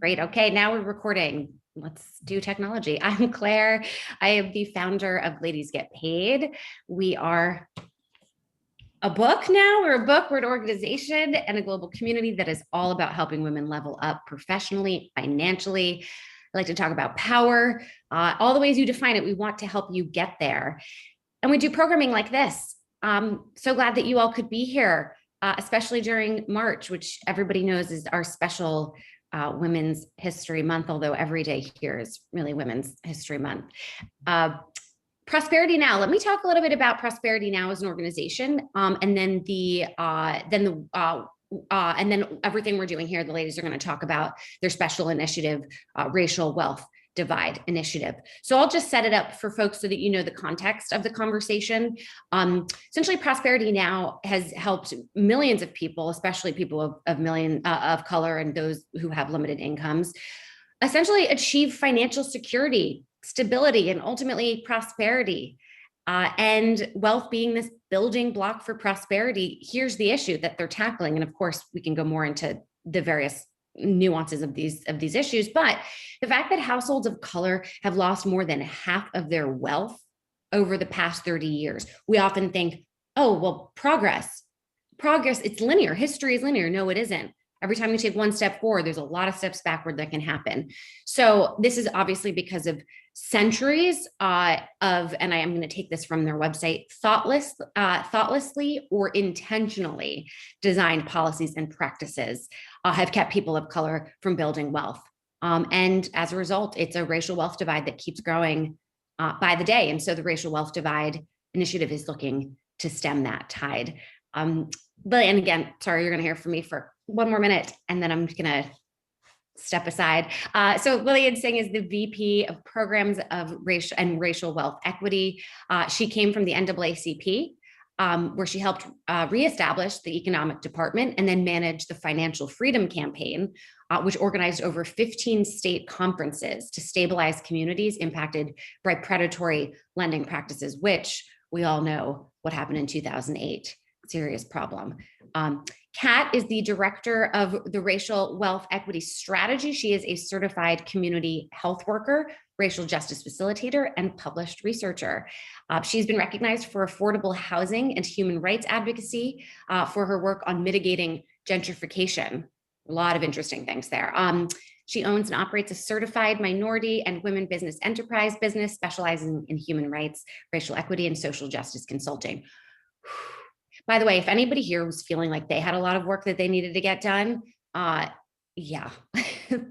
Great. Okay, now we're recording. Let's do technology. I'm Claire. I am the founder of Ladies Get Paid. We are a book now. We're a book, we're an organization and a global community that is all about helping women level up professionally, financially. I like to talk about power, all the ways you define it. We want to help you get there. And we do programming like this. So glad that you all could be here, especially during March, which everybody knows is our special Women's History Month, although every day here is really Women's History Month. Prosperity Now. Let me talk a little bit about Prosperity Now as an organization, and then everything we're doing here. The ladies are going to talk about their special initiative, Racial Wealth Divide Initiative. So I'll just set it up for folks so that you know the context of the conversation. Essentially, Prosperity Now has helped millions of people, especially people of color and those who have limited incomes, essentially achieve financial security, stability, and ultimately prosperity. And wealth being this building block for prosperity, here's the issue that they're tackling. And of course, we can go more into the various nuances of these issues, but the fact that households of color have lost more than half of their wealth over the past 30 years. We often think, oh, well, progress, it's linear. History is linear. No, it isn't. Every time you take one step forward, there's a lot of steps backward that can happen. So this is obviously because of centuries and I am going to take this from their website, thoughtlessly or intentionally designed policies and practices have kept people of color from building wealth. And as a result, it's a racial wealth divide that keeps growing by the day. And so the Racial Wealth Divide Initiative is looking to stem that tide. But, and again, sorry, you're going to hear from me for one more minute, and then I'm going to step aside. So Lillian Singh is the VP of Programs of Racial Wealth Equity. She came from the NAACP, where she helped reestablish the economic department and then manage the Financial Freedom Campaign, which organized over 15 state conferences to stabilize communities impacted by predatory lending practices, which we all know what happened in 2008. Serious problem. Kat is the director of the Racial Wealth Equity Strategy. She is a certified community health worker, racial justice facilitator, and published researcher. She's been recognized for affordable housing and human rights advocacy for her work on mitigating gentrification. A lot of interesting things there. She owns and operates a certified minority and women business enterprise business specializing in human rights, racial equity, and social justice consulting. By the way, if anybody here was feeling like they had a lot of work that they needed to get done, yeah,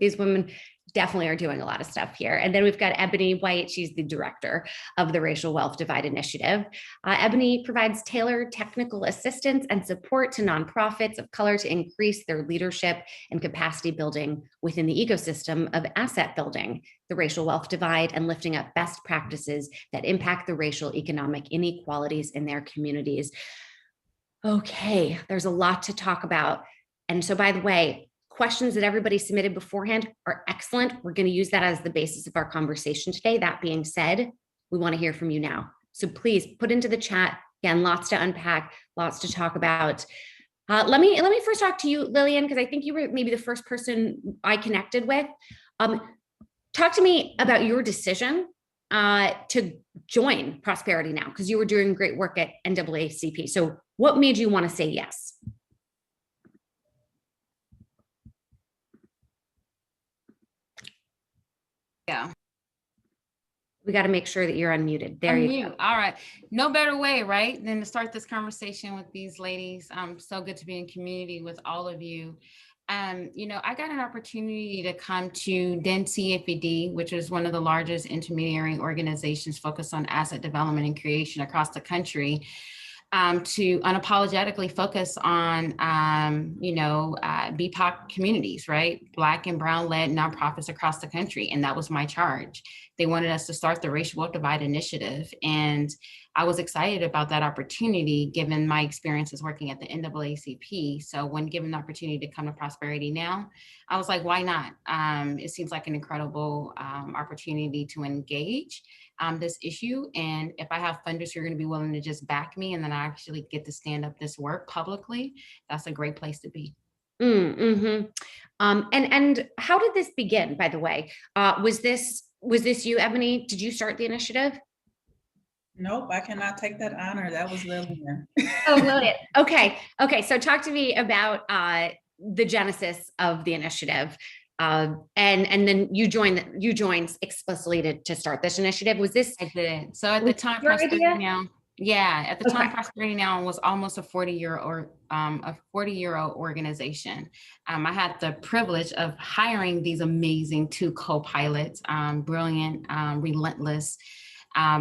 these women definitely are doing a lot of stuff here. And then we've got Ebony White. She's the director of the Racial Wealth Divide Initiative. Ebony provides tailored technical assistance and support to nonprofits of color to increase their leadership and capacity building within the ecosystem of asset building, the racial wealth divide, and lifting up best practices that impact the racial economic inequalities in their communities. Okay, there's a lot to talk about. And so, by the way, questions that everybody submitted beforehand are excellent. We're going to use that as the basis of our conversation today. That being said, we want to hear from you now. So please put into the chat. Again, lots to unpack, lots to talk about. Let me first talk to you, Lillian, because I think you were maybe the first person I connected with. Talk to me about your decision to join Prosperity Now, because you were doing great work at NAACP. So what made you want to say yes? Yeah. We got to make sure that you're unmuted. There you go. All right. No better way, right, than to start this conversation with these ladies. So good to be in community with all of you. I got an opportunity to come to CFPD, which is one of the largest intermediary organizations focused on asset development and creation across the country, to unapologetically focus on, BIPOC communities, right? Black and brown-led nonprofits across the country. And that was my charge. They wanted us to start the Racial Wealth Divide Initiative. And I was excited about that opportunity, given my experiences working at the NAACP. So when given the opportunity to come to Prosperity Now, I was like, why not? It seems like an incredible opportunity to engage this issue. And if I have funders who are going to be willing to just back me, and then I actually get to stand up this work publicly, that's a great place to be. Mm-hmm. And how did this begin, by the way? Was this you, Ebony? Did you start the initiative? Nope, I cannot take that honor. That was Lillian. Oh, Lillian. Okay. Okay. So talk to me about the genesis of the initiative. And then you joined explicitly to start this initiative. Was this I did. So at the was time, your Prosperity idea? Now, yeah, at the time, Okay. Prosperity Now was almost a 40-year-old organization. I had the privilege of hiring these amazing two co-pilots, brilliant, relentless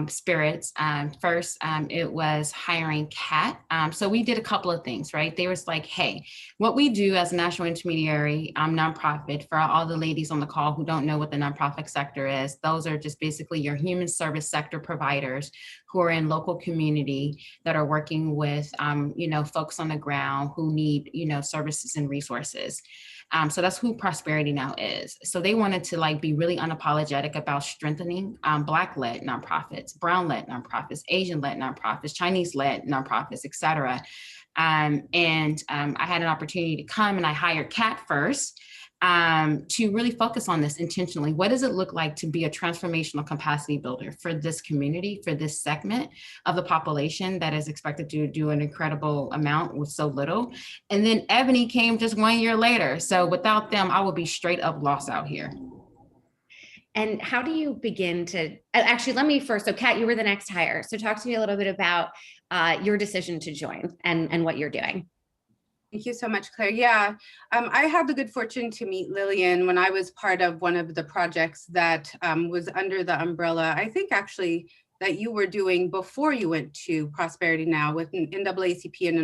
spirits. First, it was hiring Kat. So we did a couple of things, right? They was like, hey, what we do as a national intermediary nonprofit, for all the ladies on the call who don't know what the nonprofit sector is, those are just basically your human service sector providers who are in local community that are working with, folks on the ground who need, services and resources. So that's who Prosperity Now is. So they wanted to be really unapologetic about strengthening Black-led nonprofits, Brown-led nonprofits, Asian-led nonprofits, Chinese-led nonprofits, et cetera. I had an opportunity to come, and I hired Kat first to really focus on this intentionally. What does it look like to be a transformational capacity builder for this community, for this segment of the population that is expected to do an incredible amount with so little? And then Ebony came just 1 year later. So without them, I would be straight up lost out here. And how do you begin to actually, let me first, so Kat, you were the next hire. So talk to me a little bit about your decision to join and what you're doing. Thank you so much, Claire. Yeah, I had the good fortune to meet Lillian when I was part of one of the projects that was under the umbrella, I think actually, that you were doing before you went to Prosperity Now with an NAACP and the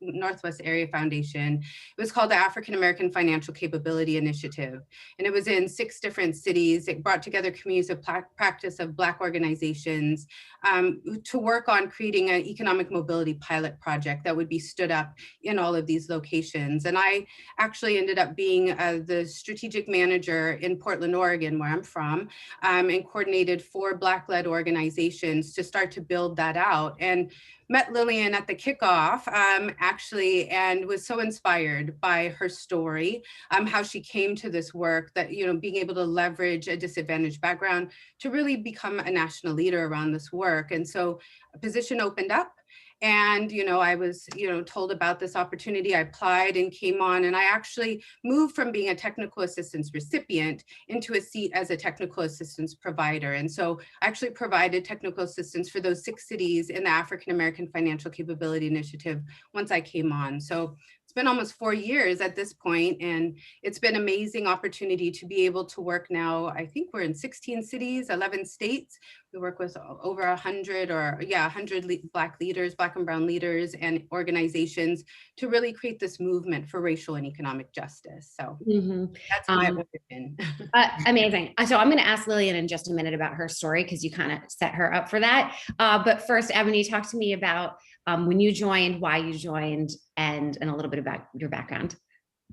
Northwest Area Foundation. It was called the African American Financial Capability Initiative. And it was in 6 different cities. It brought together communities of practice of Black organizations to work on creating an economic mobility pilot project that would be stood up in all of these locations. And I actually ended up being the strategic manager in Portland, Oregon, where I'm from, and coordinated 4 Black-led organizations to start to build that out, and met Lillian at the kickoff actually, and was so inspired by her story, how she came to this work, that, being able to leverage a disadvantaged background to really become a national leader around this work. And so a position opened up. And, I was, told about this opportunity. I applied and came on, and I actually moved from being a technical assistance recipient into a seat as a technical assistance provider. And so I actually provided technical assistance for those 6 cities in the African American Financial Capability Initiative once I came on. So it's been almost 4 years at this point, and it's been an amazing opportunity to be able to work now. I think we're in 16 cities, 11 states. We work with over 100 Black leaders, Black and Brown leaders and organizations to really create this movement for racial and economic justice. So that's my origin. Amazing. So I'm going to ask Lillian in just a minute about her story, because you kind of set her up for that. But first, Ebony, talk to me about when you joined, why you joined, and a little bit about your background.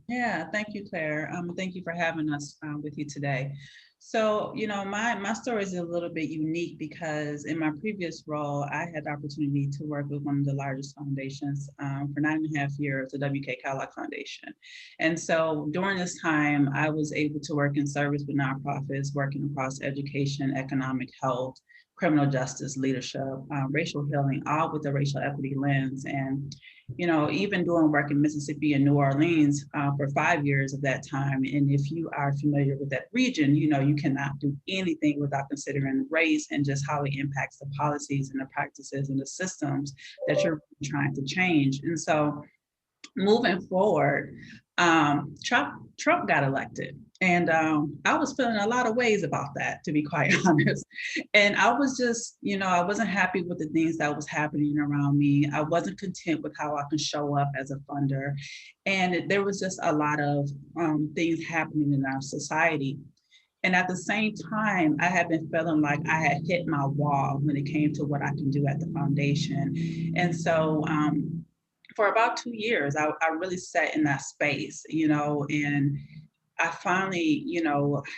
Yeah, thank you, Claire. Thank you for having us with you today. So, my story is a little bit unique because in my previous role, I had the opportunity to work with one of the largest foundations for 9.5 years, the W.K. Kellogg Foundation. And so during this time, I was able to work in service with nonprofits, working across education, economic health, criminal justice, leadership, racial healing, all with the racial equity lens. And even doing work in Mississippi and New Orleans for 5 years of that time. And if you are familiar with that region, you cannot do anything without considering race and just how it impacts the policies and the practices and the systems that you're trying to change. And so moving forward, Trump got elected. And I was feeling a lot of ways about that, to be quite honest. And I was just, I wasn't happy with the things that was happening around me. I wasn't content with how I can show up as a funder. And there was just a lot of things happening in our society. And at the same time, I had been feeling like I had hit my wall when it came to what I can do at the foundation. And so for about 2 years, I really sat in that space, and I finally,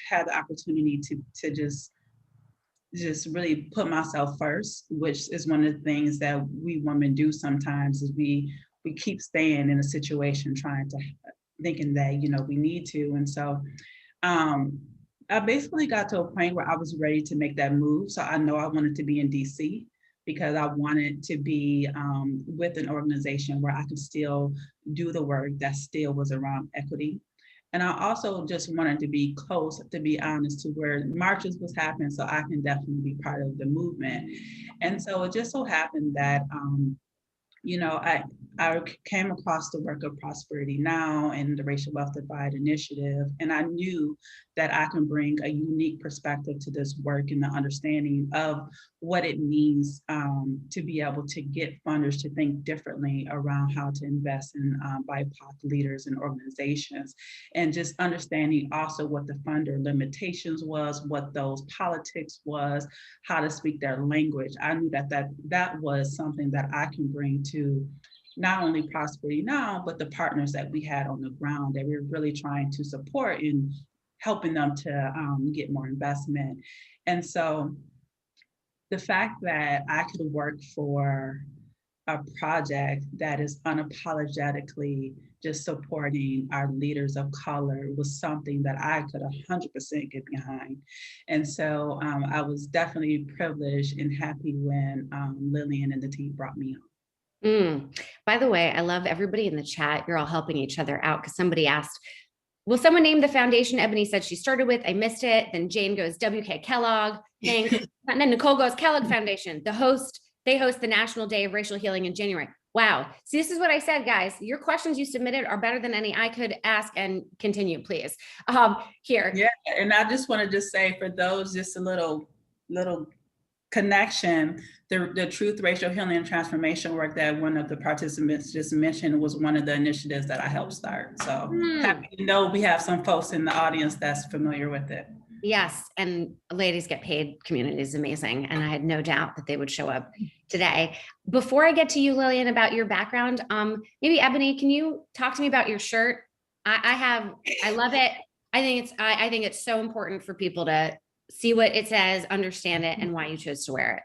had the opportunity to just really put myself first, which is one of the things that we women do sometimes, is we keep staying in a situation trying to thinking that, we need to. And so I basically got to a point where I was ready to make that move. So I know I wanted to be in DC because I wanted to be with an organization where I could still do the work that still was around equity. And I also just wanted to be close, to be honest, to where marches was happening, so I can definitely be part of the movement. And so it just so happened that I came across the work of Prosperity Now and the Racial Wealth Divide Initiative, and I knew that I can bring a unique perspective to this work and the understanding of what it means to be able to get funders to think differently around how to invest in BIPOC leaders and organizations, and just understanding also what the funder limitations was, what those politics was, how to speak their language. I knew that was something that I can bring to not only Prosperity Now, but the partners that we had on the ground that we were really trying to support in helping them to get more investment. And so the fact that I could work for a project that is unapologetically just supporting our leaders of color was something that I could 100% get behind. And so I was definitely privileged and happy when Lillian and the team brought me on. By the way, I love everybody in the chat. You're all helping each other out because somebody asked, will someone name the foundation Ebony said she started with? I missed it. Then Jane goes, W.K. Kellogg. Thanks. And then Nicole goes, Kellogg Foundation. They host the National Day of Racial Healing in January. Wow. See, this is what I said, guys. Your questions you submitted are better than any I could ask, and continue, please. Here. Yeah, and I just want to just say for those, just a little connection, the Truth, Racial Healing, and Transformation work that one of the participants just mentioned was one of the initiatives that I helped start. So happy to know we have some folks in the audience that's familiar with it. Yes, and Ladies Get Paid community is amazing, and I had no doubt that they would show up today. Before I get to you, Lillian, about your background, maybe Ebony, can you talk to me about your shirt? I love it. I think it's so important for people to see what it says, understand it, and why you chose to wear it.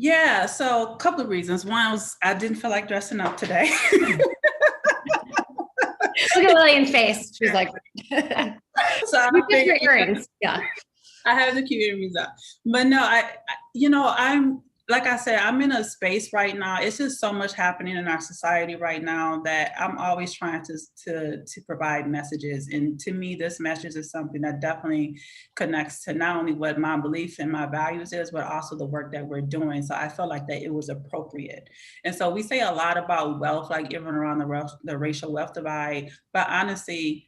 Yeah, so a couple of reasons. One was I didn't feel like dressing up today. Look at Lillian's face. She's like, so you get your earrings. Yeah. I have to keep earrings up. But no, I'm, like I said, I'm in a space right now. It's just so much happening in our society right now that I'm always trying to provide messages. And to me, this message is something that definitely connects to not only what my belief and my values is, but also the work that we're doing. So I felt like that it was appropriate. And so we say a lot about wealth, like even around the racial wealth divide, but honestly,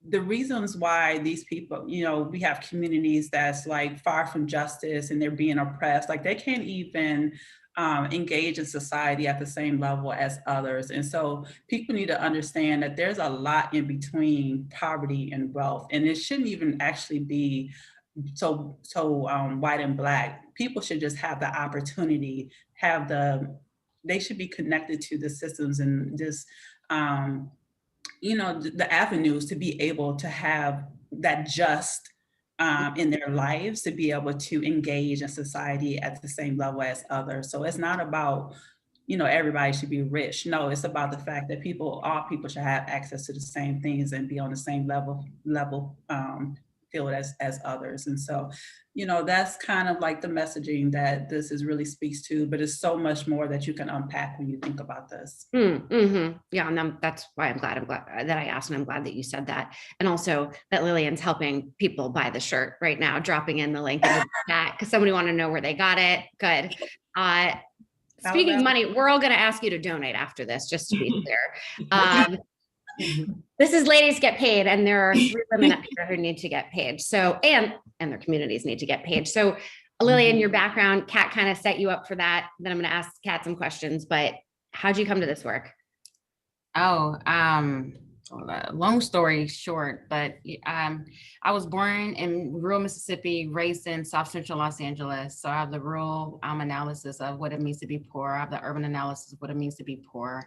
the reasons why these people, we have communities that's like far from justice and they're being oppressed, like they can't even engage in society at the same level as others. And so people need to understand that there's a lot in between poverty and wealth, and it shouldn't even actually be so white and black. People should just have the opportunity, they should be connected to the systems and just, the avenues to be able to have that just in their lives, to be able to engage in society at the same level as others. So it's not about, everybody should be rich. No, it's about the fact that all people should have access to the same things and be on the same level field as others. And so, that's kind of like the messaging that this really speaks to, but it's so much more that you can unpack when you think about this. Mm-hmm. Yeah, and that's why I'm glad that I asked, and I'm glad that you said that. And also that Lillian's helping people buy the shirt right now, dropping in the link in the chat because somebody wanted to know where they got it. Good. Speaking of money, we're all going to ask you to donate after this, just to be clear. This is Ladies Get Paid, and there are 3 women up here who need to get paid. So, and their communities need to get paid. So, Lillian, your background, Kat kind of set you up for that. Then I'm going to ask Kat some questions, but how'd you come to this work? Long story short, but I was born in rural Mississippi, raised in South Central Los Angeles. So I have the rural analysis of what it means to be poor. I have the urban analysis of what it means to be poor.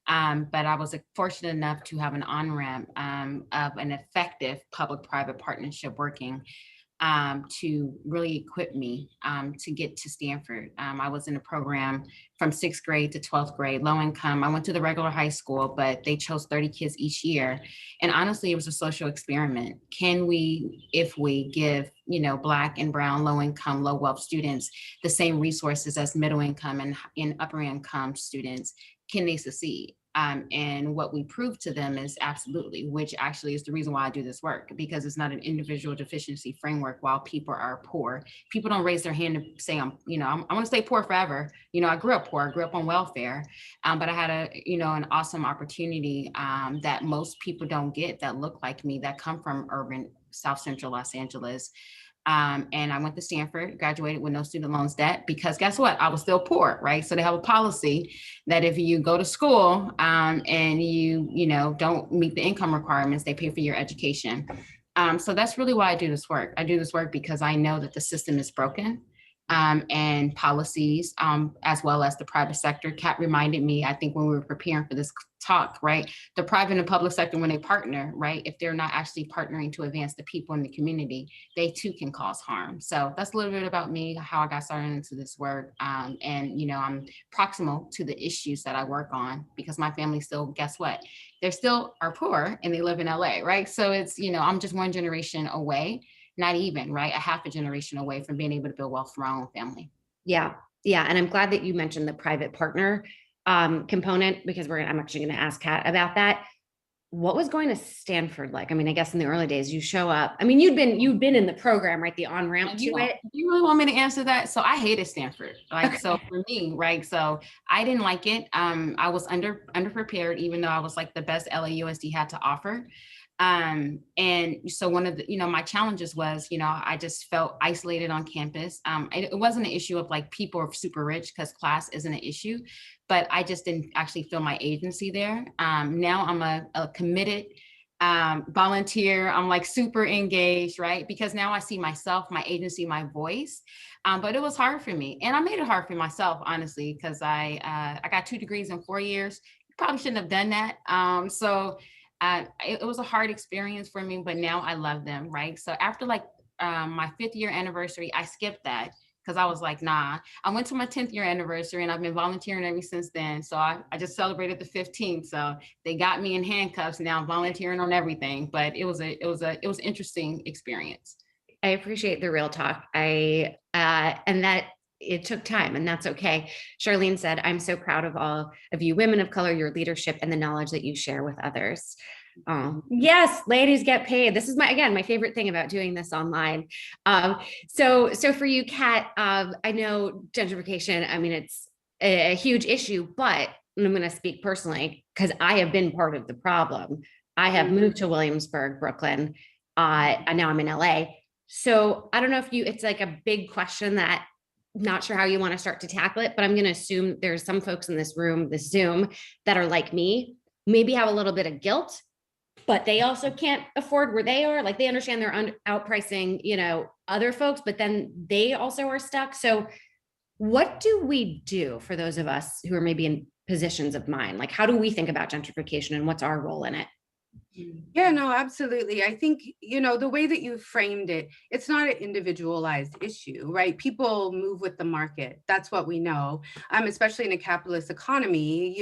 But I was fortunate enough to have an on-ramp of an effective public-private partnership working to really equip me to get to Stanford. I was in a program from 6th grade to 12th grade, low income. I went to the regular high school, but they chose 30 kids each year. And honestly, it was a social experiment. Can we, if we give, Black and brown, low income, low wealth students the same resources as middle income and upper income students, can they succeed? And what we prove to them is absolutely, which actually is the reason why I do this work, because it's not an individual deficiency framework while people are poor. People don't raise their hand and say, I want to stay poor forever. I grew up poor, I grew up on welfare, but I had an awesome opportunity that most people don't get that look like me, that come from urban South Central Los Angeles. And I went to Stanford, graduated with no student loans debt, because guess what? I was still poor, right? So they have a policy that if you go to school and you don't meet the income requirements, they pay for your education. So that's really why I do this work. I do this work because I know that the system is broken. And policies, as well as the private sector. Kat reminded me, I think when we were preparing for this talk, right? The private and public sector, when they partner, right? If they're not actually partnering to advance the people in the community, they too can cause harm. So that's a little bit about me, how I got started into this work. And, I'm proximal to the issues that I work on, because my family still, guess what? They still are poor and they live in LA, right? So it's, I'm just one generation away, not even, right? A half a generation away from being able to build wealth for my own family. Yeah. Yeah. And I'm glad that you mentioned the private partner component, because I'm actually going to ask Kat about that. What was going to Stanford like? I mean, I guess in the early days you show up. I mean, you've been in the program, right? The on-ramp to it. You really want me to answer that? So I hated Stanford. So for me, right? So I didn't like it. I was underprepared, even though I was like the best LAUSD had to offer. And so one of the, my challenges was, I just felt isolated on campus. It wasn't an issue of like people are super rich, because class isn't an issue, but I just didn't actually feel my agency there. Now I'm a committed volunteer. I'm like super engaged, right? Because now I see myself, my agency, my voice. But it was hard for me. And I made it hard for myself, honestly, because I got 2 degrees in 4 years. Probably shouldn't have done that. It was a hard experience for me, but now I love them, right? So after like my 5th year anniversary, I skipped that because I was like, nah. I went to my 10th year anniversary and I've been volunteering ever since then. So I just celebrated the 15th. So they got me in handcuffs. Now I'm volunteering on everything, but it was an interesting experience. I appreciate the real talk. And that it took time, and that's okay. Charlene said, I'm so proud of all of you women of color, your leadership and the knowledge that you share with others. Yes, ladies get paid. This is my favorite thing about doing this online. So for you, Kat, I know gentrification, I mean, it's a huge issue, but I'm going to speak personally because I have been part of the problem. I have moved to Williamsburg, Brooklyn, and now I'm in LA. So I don't know if it's like a big question that not sure how you want to start to tackle it, but I'm going to assume there's some folks in this room, this Zoom, that are like me, maybe have a little bit of guilt, but they also can't afford where they are. Like they understand they're outpricing, other folks, but then they also are stuck. So what do we do for those of us who are maybe in positions of mind? Like, how do we think about gentrification and what's our role in it? Yeah, no, absolutely. I think, the way that you framed it, it's not an individualized issue, right? People move with the market. That's what we know, especially in a capitalist economy.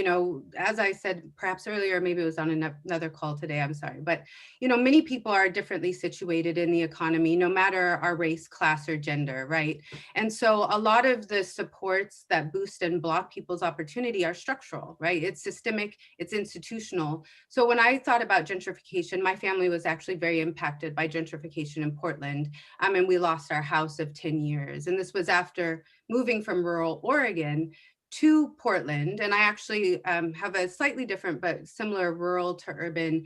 As I said, perhaps earlier, maybe it was on another call today, I'm sorry. But, many people are differently situated in the economy, no matter our race, class, or gender, right? And so a lot of the supports that boost and block people's opportunity are structural, right? It's systemic, it's institutional. So when I thought about gentrification, my family was actually very impacted by gentrification in Portland, and we lost our house of 10 years. And this was after moving from rural Oregon to Portland. And I actually have a slightly different but similar rural to urban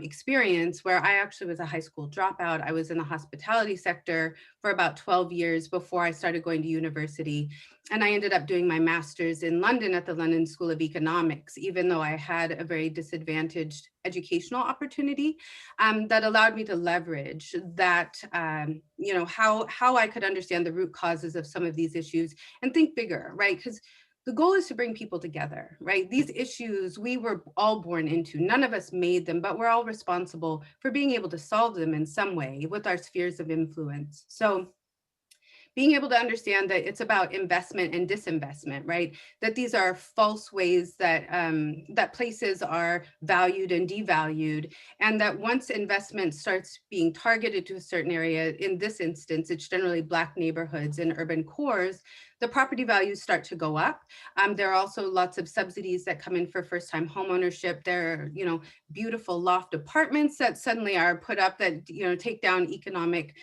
experience, where I actually was a high school dropout. I was in the hospitality sector for about 12 years before I started going to university. And I ended up doing my master's in London at the London School of Economics, even though I had a very disadvantaged educational opportunity that allowed me to leverage that, how I could understand the root causes of some of these issues and think bigger, right? Because the goal is to bring people together, right? These issues we were all born into. None of us made them, but we're all responsible for being able to solve them in some way with our spheres of influence. So being able to understand that it's about investment and disinvestment, right? That these are false ways that, that places are valued and devalued, and that once investment starts being targeted to a certain area, in this instance, it's generally Black neighborhoods and urban cores, the property values start to go up. There are also lots of subsidies that come in for first-time homeownership. There are, beautiful loft apartments that suddenly are put up that, take down economic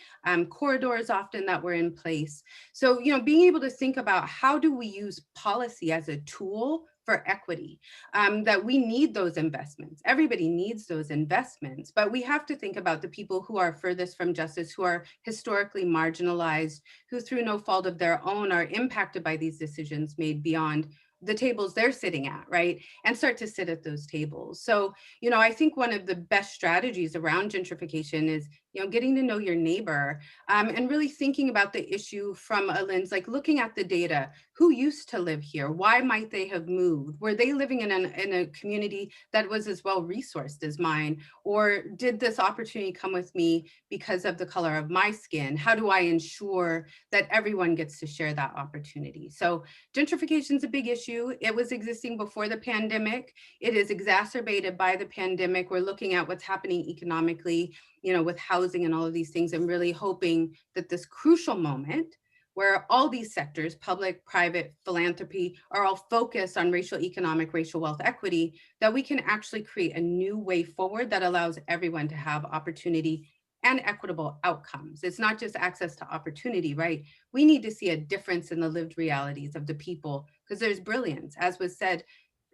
corridors often that were in place. So, being able to think about how do we use policy as a tool for equity, that we need those investments. Everybody needs those investments, but we have to think about the people who are furthest from justice, who are historically marginalized, who through no fault of their own are impacted by these decisions made beyond the tables they're sitting at, right? And start to sit at those tables. So, I think one of the best strategies around gentrification is, getting to know your neighbor, and really thinking about the issue from a lens, like looking at the data. Who used to live here? Why might they have moved? Were they living in a community that was as well resourced as mine? Or did this opportunity come with me because of the color of my skin? How do I ensure that everyone gets to share that opportunity? So gentrification is a big issue. It was existing before the pandemic. It is exacerbated by the pandemic. We're looking at what's happening economically, with housing and all of these things, and really hoping that this crucial moment where all these sectors, public, private, philanthropy, are all focused on racial, economic, racial wealth equity, that we can actually create a new way forward that allows everyone to have opportunity and equitable outcomes. It's not just access to opportunity, right? We need to see a difference in the lived realities of the people, because there's brilliance. As was said,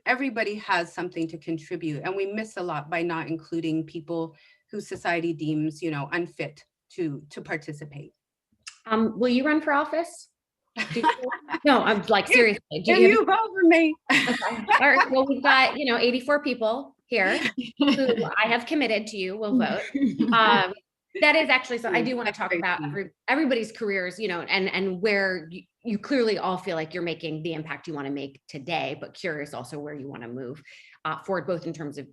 everybody has something to contribute, and we miss a lot by not including people who society deems, unfit to participate. Will you run for office? No, I'm like, seriously. You vote for me. Okay. All right. Well, we've got, 84 people here who I have committed to you will vote. That is actually, so I do want to talk about everybody's careers, and where you clearly all feel like you're making the impact you want to make today, but curious also where you want to move forward, both in terms of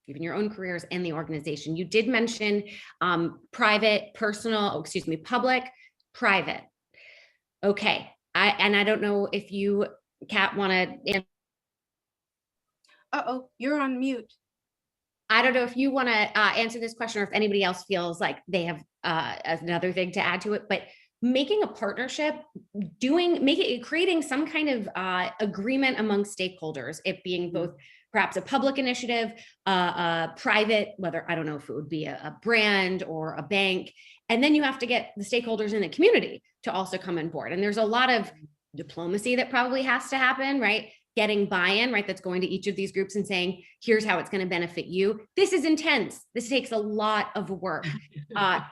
even your own careers and the organization. You did mention private, personal, public, private. Okay. I don't know if you, Kat, want to. Uh-oh, you're on mute. I don't know if you want to answer this question, or if anybody else feels like they have another thing to add to it, but making a partnership, creating some kind of agreement among stakeholders, it being both perhaps a public initiative, private, whether, I don't know if it would be a brand or a bank, and then you have to get the stakeholders in the community to also come on board. And there's a lot of diplomacy that probably has to happen, right? Getting buy-in, right? That's going to each of these groups and saying, here's how it's going to benefit you. This is intense. This takes a lot of work, Yeah,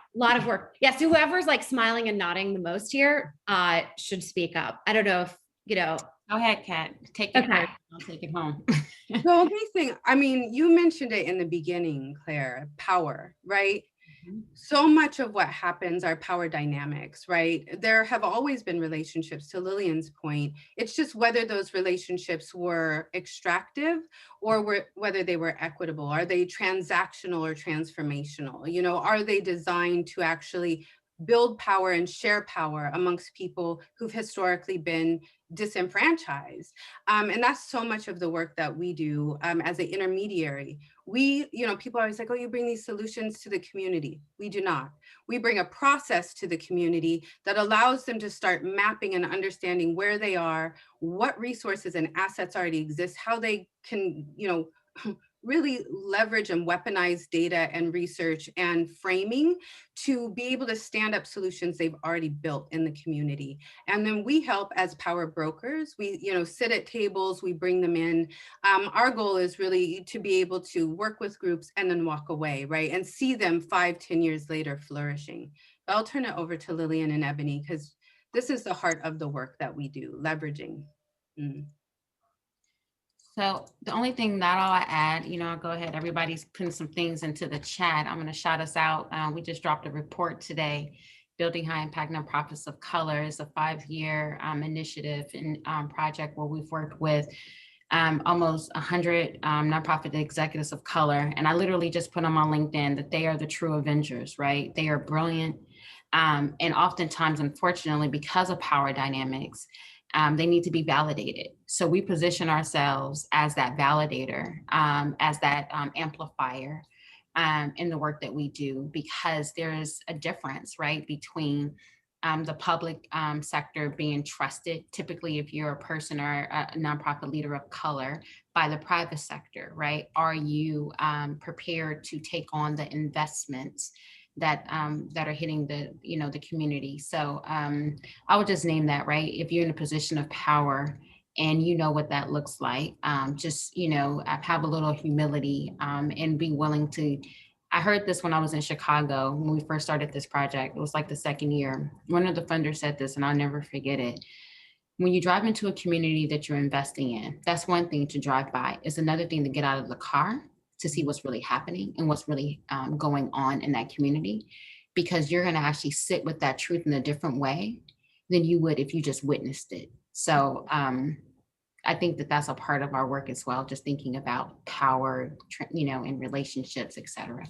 so whoever's like smiling and nodding the most here should speak up. I don't know if, Go ahead, Kat. Take it. Okay. I'll take it home. The only thing, you mentioned it in the beginning, Claire, power, right? So much of what happens are power dynamics, right? There have always been relationships, to Lillian's point. It's just whether those relationships were extractive or whether they were equitable. Are they transactional or transformational? Are they designed to actually build power and share power amongst people who've historically been disenfranchised? And that's so much of the work that we do as an intermediary. We, people are always like, oh, you bring these solutions to the community. We do not. We bring a process to the community that allows them to start mapping and understanding where they are, what resources and assets already exist, how they can, really leverage and weaponize data and research and framing to be able to stand up solutions they've already built in the community. And then we help as power brokers. We, sit at tables, we bring them in. Our goal is really to be able to work with groups and then walk away, right? And see them 5-10 years later flourishing. But I'll turn it over to Lillian and Ebony, because this is the heart of the work that we do, leveraging. So the only thing that I'll add, I'll go ahead. Everybody's putting some things into the chat. I'm going to shout us out. We just dropped a report today Building High Impact Nonprofits of Color is a 5-year initiative and project where we've worked with almost 100 nonprofit executives of color. And I literally just put on my LinkedIn that they are the true Avengers, right? They are brilliant. And oftentimes, unfortunately, because of power dynamics, they need to be validated. So we position ourselves as that validator, as that amplifier in the work that we do, because there's a difference, right, between the public sector being trusted, typically if you're a person or a nonprofit leader of color, by the private sector, right? Are you prepared to take on the investments that that are hitting the, you know, the community? So I would just name that, right? If you're in a position of power and you know what that looks like, just, you know, have a little humility and be willing to. I heard this when I was in Chicago when we first started this project. It was like the second year. One of the funders said this, and I'll never forget it. When you drive into a community that you're investing in, that's one thing to drive by. It's another thing to get out of the car to see what's really happening and what's really going on in that community, because you're going to actually sit with that truth in a different way than you would if you just witnessed it. So I think that that's a part of our work as well, just thinking about power, you know, in relationships, et cetera.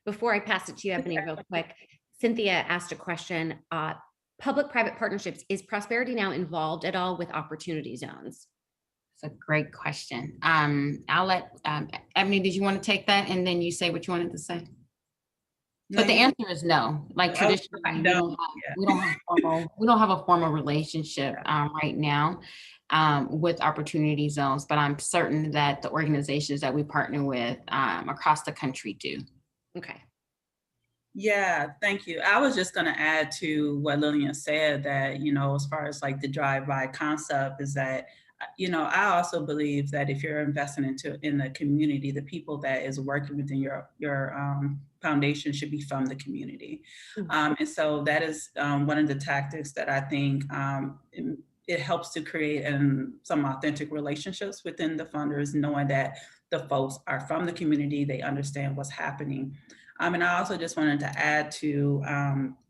Before I pass it to you, Ebony, real quick, Cynthia asked a question. Public-private partnerships, is Prosperity Now involved at all with opportunity zones? It's a great question. I'll let Ebony, did you want to take that and then you say what you wanted to say? But the answer is no. Like traditionally, we don't have a formal relationship right now with opportunity zones, but I'm certain that the organizations that we partner with across the country do. Okay. Yeah, thank you. I was just going to add to what Lillian said that, you know, as far as like the drive-by concept is that, you know, I also believe that if you're investing in the community, the people that is working within your foundation should be from the community. And so that is one of the tactics that I think it helps to create some authentic relationships within the funders, knowing that the folks are from the community, they understand what's happening. And I also just wanted to add to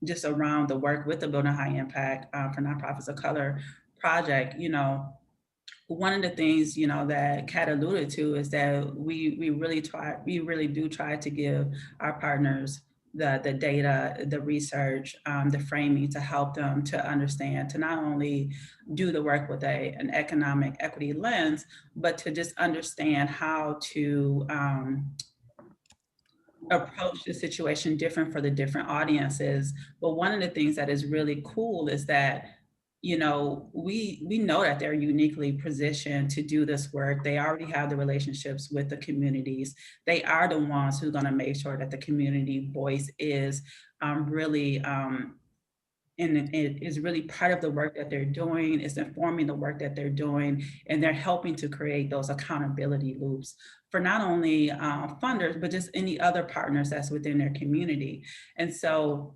just around the work with the Building High Impact for Nonprofits of Color project, you know, one of the things, you know, that Kat alluded to is that we really do try to give our partners the data, the research, the framing to help them to understand, to not only do the work with an economic equity lens, but to just understand how to approach the situation different for the different audiences. But one of the things that is really cool is that, you know, we know that they're uniquely positioned to do this work. They already have the relationships with the communities. They are the ones who are going to make sure that the community voice is really and it is really part of the work that they're doing, is informing the work that they're doing, and they're helping to create those accountability loops for not only funders, but just any other partners that's within their community. And so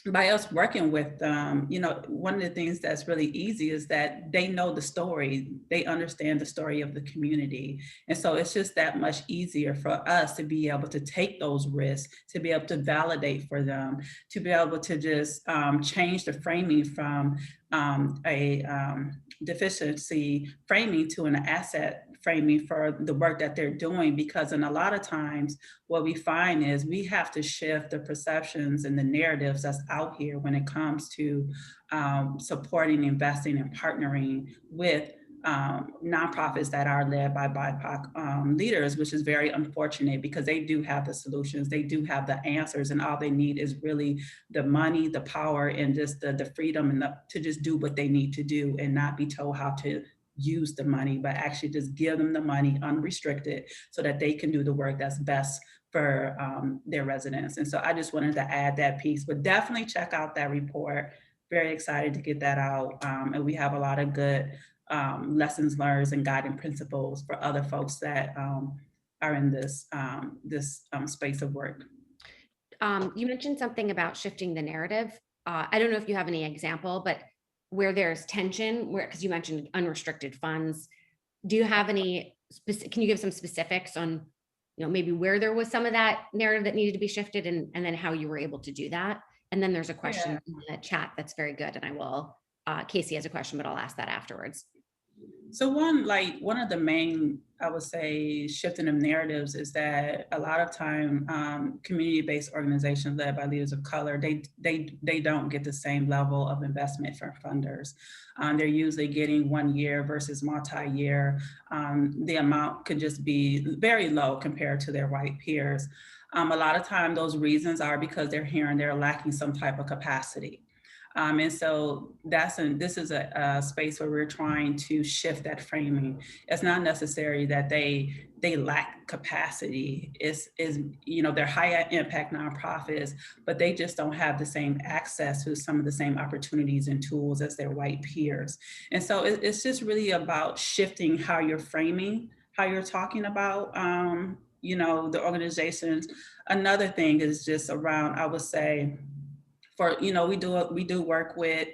by us working with them, you know, one of the things that's really easy is that they know the story, they understand the story of the community. And so it's just that much easier for us to be able to take those risks, to be able to validate for them, to be able to just change the framing from a deficiency framing to an asset framing for the work that they're doing. Because in a lot of times, what we find is we have to shift the perceptions and the narratives that's out here when it comes to supporting, investing, and partnering with nonprofits that are led by BIPOC leaders, which is very unfortunate because they do have the solutions, they do have the answers, and all they need is really the money, the power, and just the freedom and to just do what they need to do and not be told how to use the money, but actually just give them the money unrestricted so that they can do the work that's best for their residents. And so I just wanted to add that piece, but definitely check out that report. Very excited to get that out. And we have a lot of good lessons learned and guiding principles for other folks that are in this space of work. You mentioned something about shifting the narrative. I don't know if you have any example, but where there's tension, because you mentioned unrestricted funds, do you have any can you give some specifics on, you know, maybe where there was some of that narrative that needed to be shifted and then how you were able to do that? And then there's a question Yeah. in the chat that's very good. And I will, Casey has a question, but I'll ask that afterwards. So one of the main, I would say, shifting of narratives is that a lot of time community-based organizations led by leaders of color, they don't get the same level of investment from funders. They're usually getting 1 year versus multi-year. The amount could just be very low compared to their white peers. A lot of time those reasons are because they're hearing they're lacking some type of capacity. And so this is a space where we're trying to shift that framing. It's not necessary that they lack capacity. Is they're high impact nonprofits, but they just don't have the same access to some of the same opportunities and tools as their white peers. And so it's just really about shifting how you're framing, how you're talking about the organizations. Another thing is just around, I would say, we do work with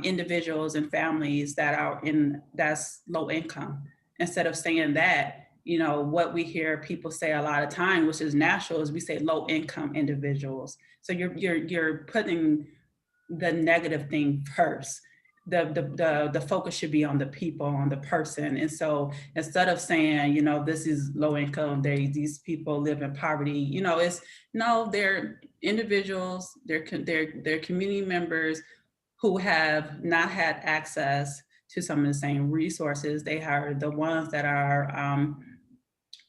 individuals and families that's low income. Instead of saying that, what we hear people say a lot of time, which is natural, is we say low income individuals. So you're putting the negative thing first. The focus should be on the people, on the person. And so instead of saying, this is low income, these people live in poverty, they're individuals, they're community members who have not had access to some of the same resources. They are the ones that are,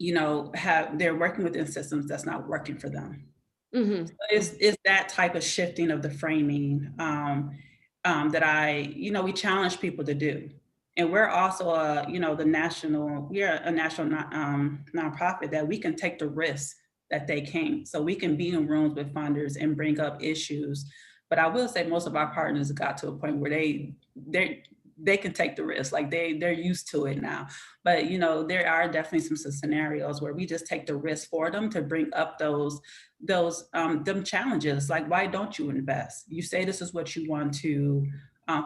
they're working within systems that's not working for them. Mm-hmm. So it's that type of shifting of the framing that we challenge people to do. And we're also we're a national nonprofit that we can take the risks that they can't. So we can be in rooms with funders and bring up issues. But I will say most of our partners got to a point where they can take the risk, like they're used to it now. But there are definitely some scenarios where we just take the risk for them to bring up them challenges. Like, why don't you invest? You say this is what you want to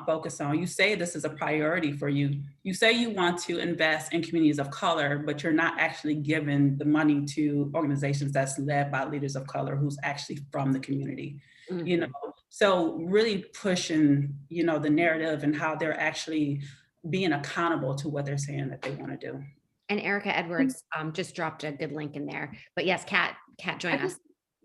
focus on. You say this is a priority for you. You say you want to invest in communities of color, but you're not actually giving the money to organizations that's led by leaders of color who's actually from the community. Mm-hmm. So really pushing, the narrative and how they're actually being accountable to what they're saying that they want to do. And Erica Edwards just dropped a good link in there. But yes, Kat, join us.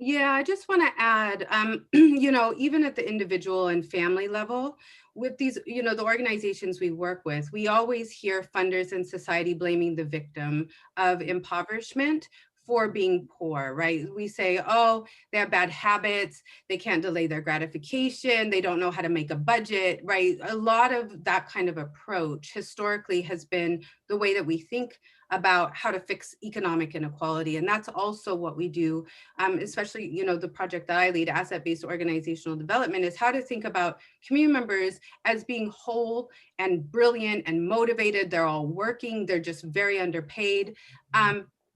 Yeah, I just want to add, even at the individual and family level, with these, the organizations we work with, we always hear funders in society blaming the victim of impoverishment for being poor, right? We say, oh, they have bad habits, they can't delay their gratification, they don't know how to make a budget, right? A lot of that kind of approach historically has been the way that we think about how to fix economic inequality. And that's also what we do, especially, the project that I lead, asset-based organizational development, is how to think about community members as being whole and brilliant and motivated. They're all working, they're just very underpaid.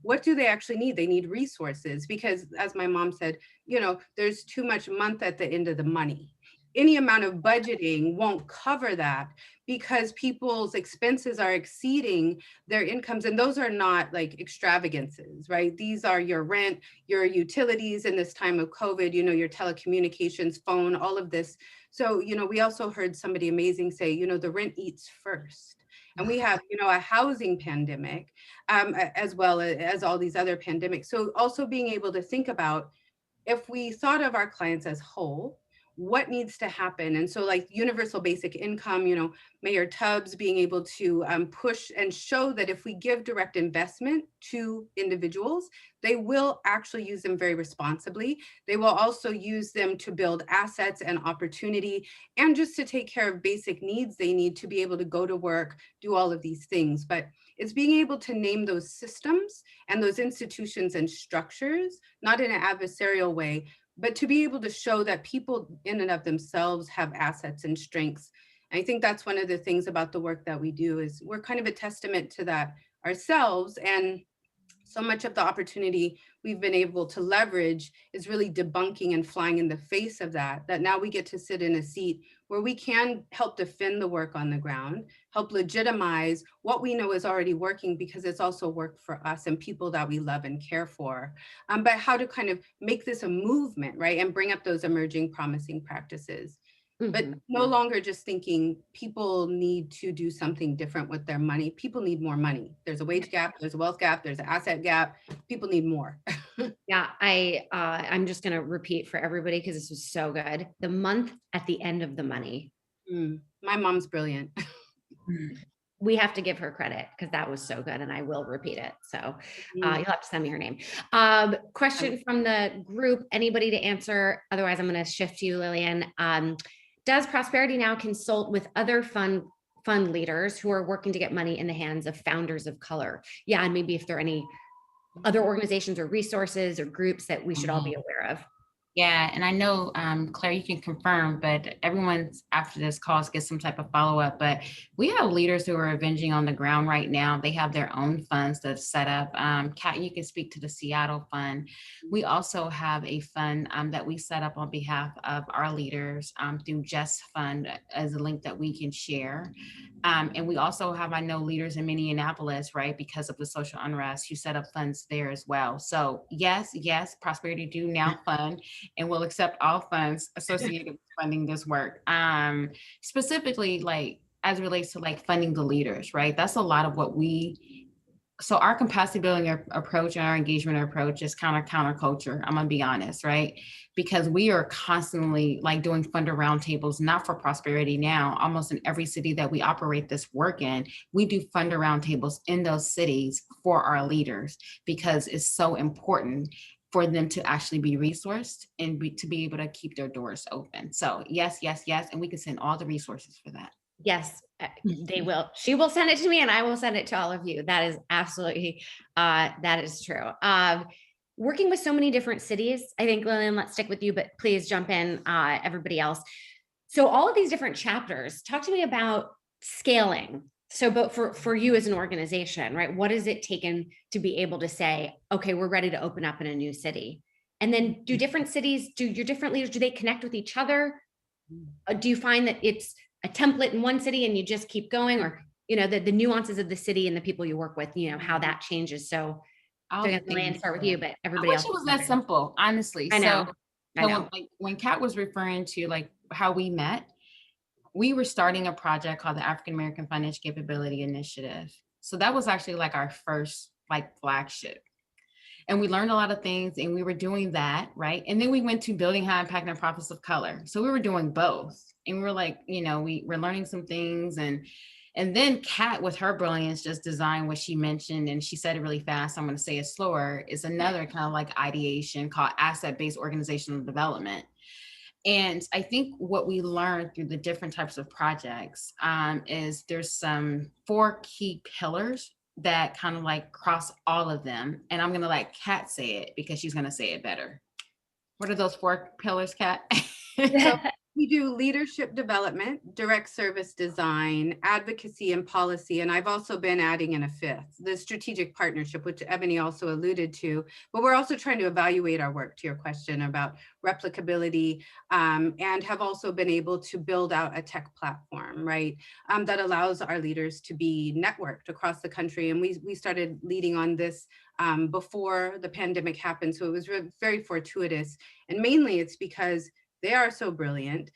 What do they actually need? They need resources, because as my mom said, there's too much month at the end of the money. Any amount of budgeting won't cover that because people's expenses are exceeding their incomes. And those are not like extravagances, right? These are your rent, your utilities in this time of COVID, your telecommunications, phone, all of this. So, we also heard somebody amazing say, the rent eats first. And we have, a housing pandemic, as well as all these other pandemics. So also being able to think about, if we thought of our clients as whole, what needs to happen? And so like universal basic income, Mayor Tubbs being able to push and show that if we give direct investment to individuals, they will actually use them very responsibly. They will also use them to build assets and opportunity, and just to take care of basic needs they need to be able to go to work, do all of these things. But it's being able to name those systems and those institutions and structures, not in an adversarial way, but to be able to show that people in and of themselves have assets and strengths. And I think that's one of the things about the work that we do, is we're kind of a testament to that ourselves. And So much of the opportunity we've been able to leverage is really debunking and flying in the face of that now we get to sit in a seat where we can help defend the work on the ground, help legitimize what we know is already working because it's also worked for us and people that we love and care for. But how to kind of make this a movement, right? And bring up those emerging promising practices. But no longer just thinking people need to do something different with their money. People need more money. There's a wage gap, there's a wealth gap, there's an asset gap. People need more. Yeah, I'm just going to repeat for everybody because this was so good. The month at the end of the money. My mom's brilliant. We have to give her credit because that was so good, and I will repeat it. So you'll have to send me her name. Question from the group, anybody to answer? Otherwise, I'm going to shift to you, Lillian. Does Prosperity Now consult with other fund leaders who are working to get money in the hands of founders of color? Yeah, and maybe if there are any other organizations or resources or groups that we should all be aware of. Yeah, and I know, Claire, you can confirm, but everyone's after this call gets some type of follow-up, but we have leaders who are avenging on the ground right now. They have their own funds that's set up. Kat, you can speak to the Seattle Fund. We also have a fund that we set up on behalf of our leaders through Just Fund as a link that we can share. And we also have, I know, leaders in Minneapolis, right, because of the social unrest, who set up funds there as well. So yes, Prosperity Do Now Fund, and we'll accept all funds associated with funding this work. Specifically, like as it relates to like funding the leaders, right? That's a lot of what so our capacity building approach and our engagement approach is counterculture. I'm gonna be honest, right? Because we are constantly like doing funder roundtables, not for Prosperity Now, almost in every city that we operate this work in, we do funder roundtables in those cities for our leaders because it's so important for them to actually be resourced and to be able to keep their doors open. So yes, and we can send all the resources for that. Yes, they will. She will send it to me and I will send it to all of you. That is absolutely, that is true. Working with so many different cities, I think, Lillian, let's stick with you, but please jump in, everybody else. So all of these different chapters, talk to me about scaling. So, but for you as an organization, right, what has it taken to be able to say, okay, we're ready to open up in a new city? And then do different cities, do your different leaders, do they connect with each other? Do you find that it's a template in one city and you just keep going, or, you know, the nuances of the city and the people you work with, you know, how that changes? So I'm going to start with you, but everybody else. I wish it was that simple, honestly. I know. So when Kat was referring to like how we met, we were starting a project called the African American Financial Capability Initiative. So that was actually like our first like flagship. And we learned a lot of things and we were doing that, right? And then we went to building high impact nonprofits of color. So we were doing both. And we were like, you know, we were learning some things. And then Kat, with her brilliance, just designed what she mentioned, and she said it really fast. I'm going to say it slower. Is another kind of like ideation called asset-based organizational development. And I think what we learned through the different types of projects is there's some 4 key pillars that kind of like cross all of them. And I'm going to let Kat say it because she's going to say it better. What are those 4 pillars, Kat? So we do leadership development, direct service design, advocacy and policy. And I've also been adding in a 5th, the strategic partnership, which Ebony also alluded to. But we're also trying to evaluate our work, to your question about replicability, and have also been able to build out a tech platform, right, that allows our leaders to be networked across the country. And we started leading on this before the pandemic happened. So it was very fortuitous. And mainly it's because they are so brilliant.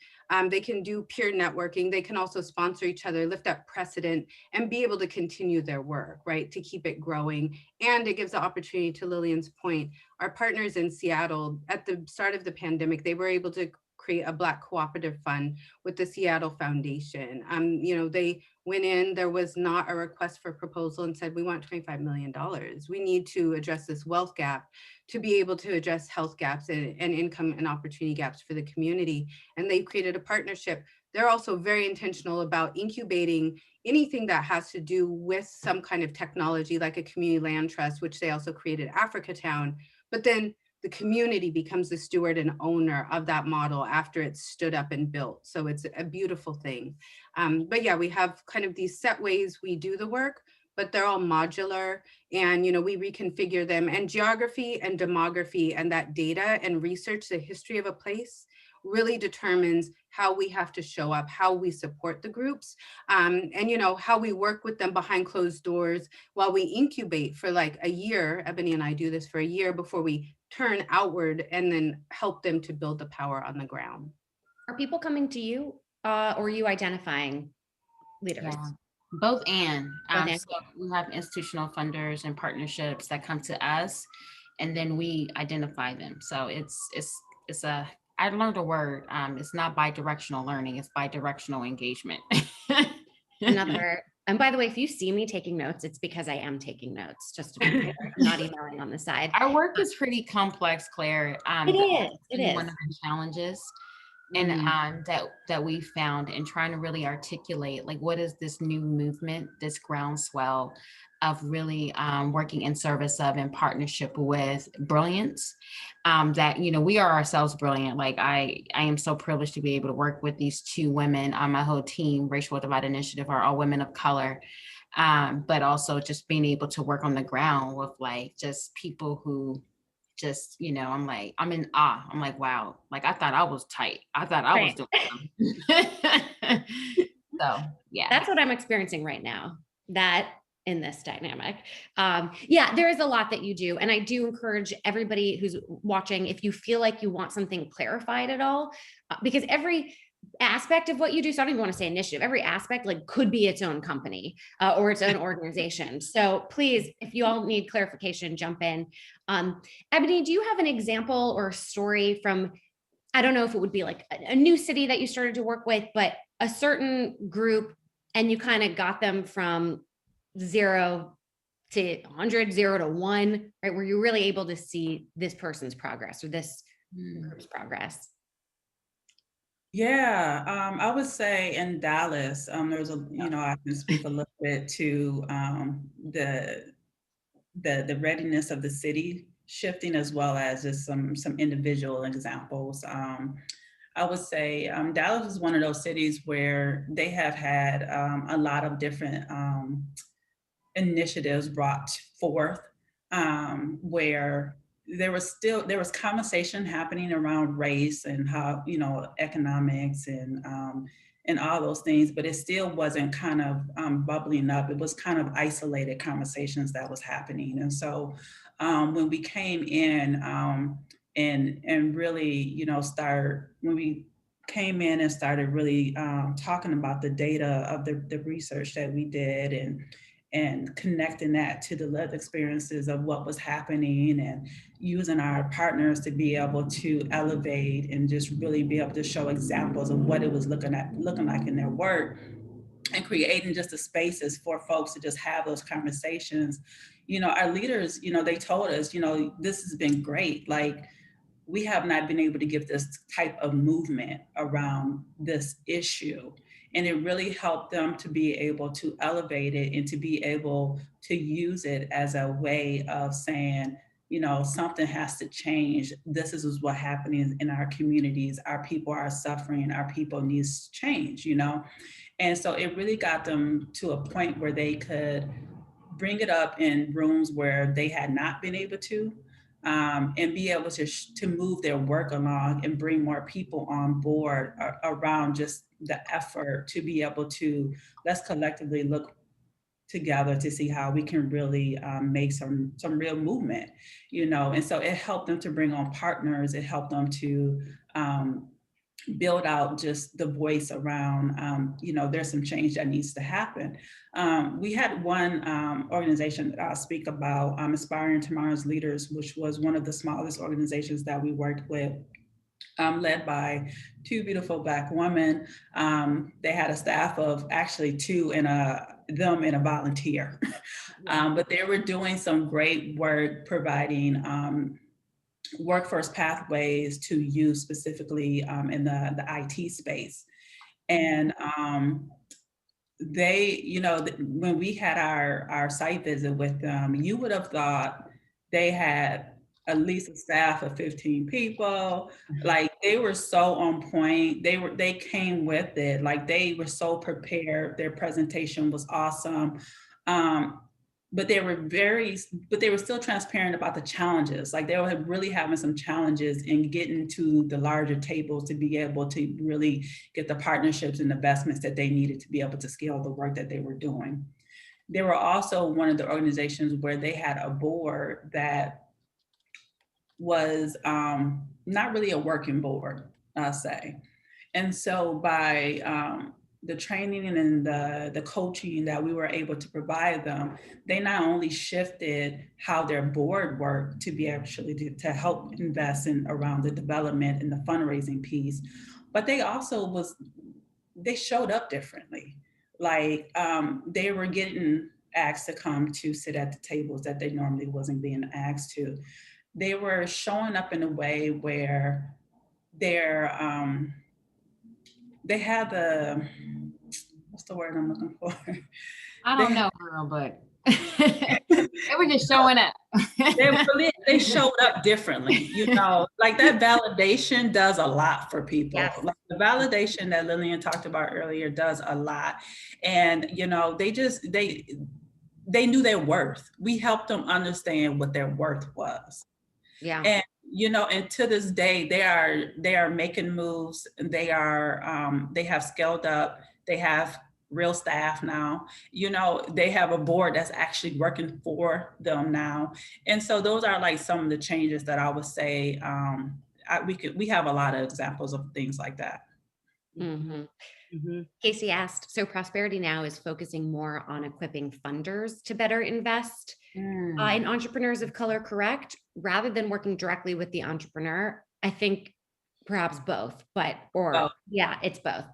They can do peer networking. They can also sponsor each other, lift up precedent, and be able to continue their work, right, to keep it growing. And it gives the opportunity, to Lillian's point, our partners in Seattle, at the start of the pandemic, they were able to create a Black cooperative fund with the Seattle Foundation. You know, they went in, there was not a request for proposal, and said, we want $25 million. We need to address this wealth gap to be able to address health gaps and income and opportunity gaps for the community. And they've created a partnership. They're also very intentional about incubating anything that has to do with some kind of technology, like a community land trust, which they also created Africatown. But then the community becomes the steward and owner of that model after it's stood up and built. So it's a beautiful thing. But yeah, we have kind of these set ways we do the work, but they're all modular, and we reconfigure them. And geography and demography and that data and research, the history of a place, really determines how we have to show up, how we support the groups, and how we work with them behind closed doors while we incubate for like a year. Ebony and I do this for a year before we turn outward and then help them to build the power on the ground. Are people coming to you, or are you identifying leaders? Yeah, both and. Both and. So we have institutional funders and partnerships that come to us, and then we identify them. So it's a, I learned a word. It's not bi-directional learning, it's bi-directional engagement. Another, and by the way, if you see me taking notes, it's because I am taking notes, just to be clear. I'm not emailing on the side. Our work is pretty complex, Claire. It is. One of the challenges and that we found in trying to really articulate, like, what is this new movement, this groundswell of really working in service of, in partnership with brilliance, that, we are ourselves brilliant. Like I am so privileged to be able to work with these two women on my whole team. Racial Wealth Divide Initiative are all women of color, but also just being able to work on the ground with like just people who just, I'm in awe. I'm like, wow, like I thought I was tight. I thought I was doing something. So yeah. That's what I'm experiencing right now, that in this dynamic. Yeah, there is a lot that you do. And I do encourage everybody who's watching, if you feel like you want something clarified at all, because every aspect of what you do, so I don't even want to say initiative, every aspect like could be its own company or its own organization. So please, if you all need clarification, jump in. Ebony, do you have an example or a story from, I don't know if it would be like a new city that you started to work with, but a certain group, and you kind of got them from 0 to 100, 0 to 1, right? Were you really able to see this person's progress or this group's progress? Yeah, I would say in Dallas, there's a, I can speak a little bit to the readiness of the city shifting, as well as just some individual examples. I would say Dallas is one of those cities where they have had a lot of different initiatives brought forth, where there was conversation happening around race and how, economics and all those things, but it still wasn't kind of bubbling up. It was kind of isolated conversations that was happening. And so when we came in and really, when we came in and started really talking about the data of the research that we did and connecting that to the lived experiences of what was happening, and using our partners to be able to elevate and just really be able to show examples of what it was looking like in their work, and creating just the spaces for folks to just have those conversations. Our leaders, they told us, this has been great. Like, we have not been able to give this type of movement around this issue. And it really helped them to be able to elevate it and to be able to use it as a way of saying, something has to change. This is what's happening in our communities. Our people are suffering. Our people needs change, And so it really got them to a point where they could bring it up in rooms where they had not been able to, and be able to move their work along and bring more people on board around just the effort to be able to, let's collectively look together to see how we can really make some real movement, And so it helped them to bring on partners. It helped them to build out just the voice around, there's some change that needs to happen. We had one organization that I'll speak about, Inspiring Tomorrow's Leaders, which was one of the smallest organizations that we worked with, led by two beautiful Black women. They had a staff of actually two and them and a volunteer, but they were doing some great work providing workforce pathways to youth, specifically in the IT space. And they, when we had our site visit with them, you would have thought they had at least a staff of 15 people. Like, they were so on point. They came with it. Like, they were so prepared. Their presentation was awesome. but they were still transparent about the challenges. Like they were really having some challenges in getting to the larger tables to be able to really get the partnerships and investments that they needed to be able to scale the work that they were doing. They were also one of the organizations where they had a board that was not really a working board, I'll say. And so by the training and the coaching that we were able to provide them, they not only shifted how their board worked to be actually to help invest in around the development and the fundraising piece, but they also they showed up differently. Like they were getting asked to come to sit at the tables that they normally wasn't being asked to. They were showing up in a way where they had what's the word I'm looking for? I don't know, girl, but they were just showing up. they showed up differently, you know, like that validation does a lot for people. Yes. Like the validation that Lillian talked about earlier does a lot. And, you know, they knew their worth. We helped them understand what their worth was. Yeah. And, you know, and to this day, they are making moves. They have scaled up. They have real staff now. You know, they have a board that's actually working for them now. And so those are like some of the changes that I would say we have a lot of examples of things like that. Mm-hmm. Mm-hmm. Casey asked, so Prosperity Now is focusing more on equipping funders to better invest in entrepreneurs of color, correct? Rather than working directly with the entrepreneur. I think perhaps both, yeah, it's both.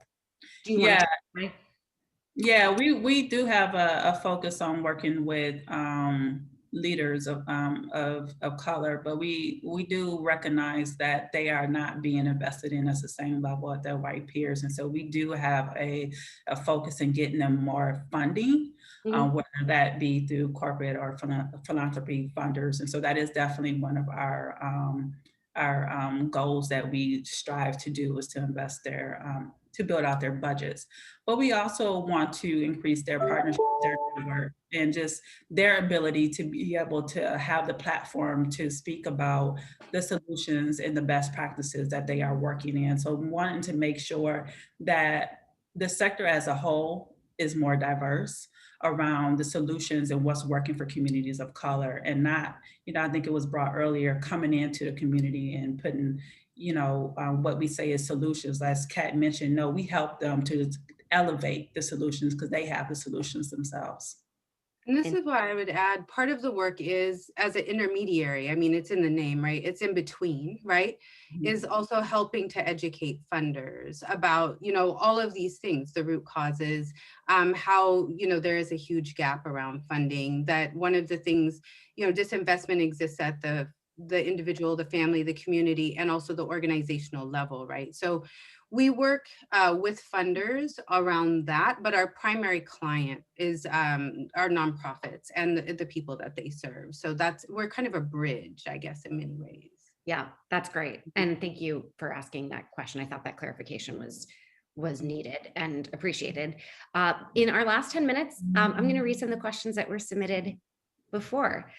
Do you want to? Yeah, we do have a focus on working with leaders of color, but we do recognize that they are not being invested in at the same level as their white peers, and so we do have a focus in getting them more funding, whether that be through corporate or philanthropy funders, and so that is definitely one of our goals that we strive to do, is to invest to build out their budgets. But we also want to increase their partnership, their network, and just their ability to be able to have the platform to speak about the solutions and the best practices that they are working in. So wanting to make sure that the sector as a whole is more diverse around the solutions and what's working for communities of color, and not, you know, I think it was brought earlier, coming into the community and putting, you know, what we say is solutions. As Kat mentioned, no, we help them to elevate the solutions because they have the solutions themselves. And this is why I would add, part of the work is as an intermediary. I mean, it's in the name, right? It's in between, right? Mm-hmm. Is also helping to educate funders about, you know, all of these things, the root causes, how, you know, there is a huge gap around funding, that one of the things, you know, disinvestment exists at the individual, the family, the community, and also the organizational level, right? So we work with funders around that, but our primary client is our nonprofits and the people that they serve. So we're kind of a bridge, I guess, in many ways. Yeah, that's great. And thank you for asking that question. I thought that clarification was needed and appreciated. In our last 10 minutes, I'm going to read some of the questions that were submitted before.